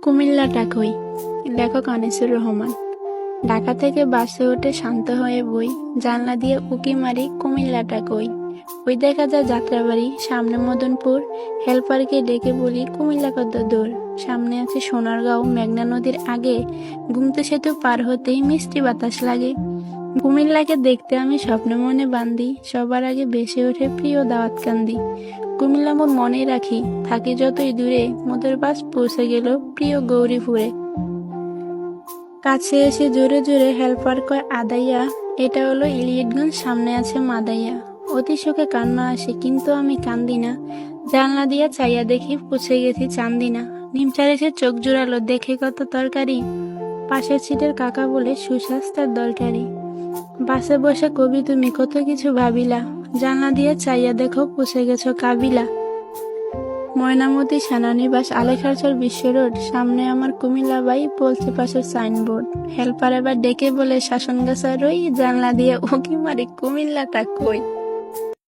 কুমিল্লাটা কই? লেখক আনিসুর রহমান। ঢাকা থেকে বাসে উঠে শান্ত হয়ে বই, জানলা দিয়ে উকি মারি কুমিল্লাটা কই। ওই দেখা যায় যাত্রাবাড়ি, সামনে মদনপুর। হেল্পারকে ডেকে বলি কুমিল্লা কত দূর। সামনে আছে সোনারগাঁও, মেঘনা নদীর আগে। গুমতি সেতু পার হতেই মিষ্টি বাতাস লাগে। কুমিল্লাকে দেখতে আমি স্বপ্নে মনে বান্ধি, সবার আগে ভেসে ওঠে প্রিয় দাওয়াত কান্দি। কুমিল্লা মোর মনে রাখি, থাকি যতই দূরে, মোদের বাস পৌঁছে গেল প্রিয় গৌরীপুরে। কাছে এসে জোরে জোরে হেল্পার কয় আদাইয়া, এটা হলো ইলিয়টগঞ্জ, সামনে আছে মাদাইয়া। অতি সুখে কান্না আসে কিন্তু আমি কান্দি না, জানলা দিয়া চাইয়া দেখি পৌঁছে গেছি চান্দিনা। নিমচার এসে চোখ জোড়ালো, দেখে কত তরকারি, পাশের সিটের কাকা বলে সুস্বাস্থ্যের দরকারি। বাসে বসে কবি তুমি কত কিছু ভাবিলা, জানলা দিয়ে চাইয়া দেখো পৌঁছে গেছো কাবিলা। ময়নামতি সেনানিবাস, আলেখারচর বিশ্ব রোড, সামনে আমার কুমিল্লা বাই, বলছে পাশের সাইনবোর্ড। হেল্পার এবার ডেকে বলে শাসনগাছা রই, জানলা দিয়ে উকি মারি কুমিল্লাটা কই।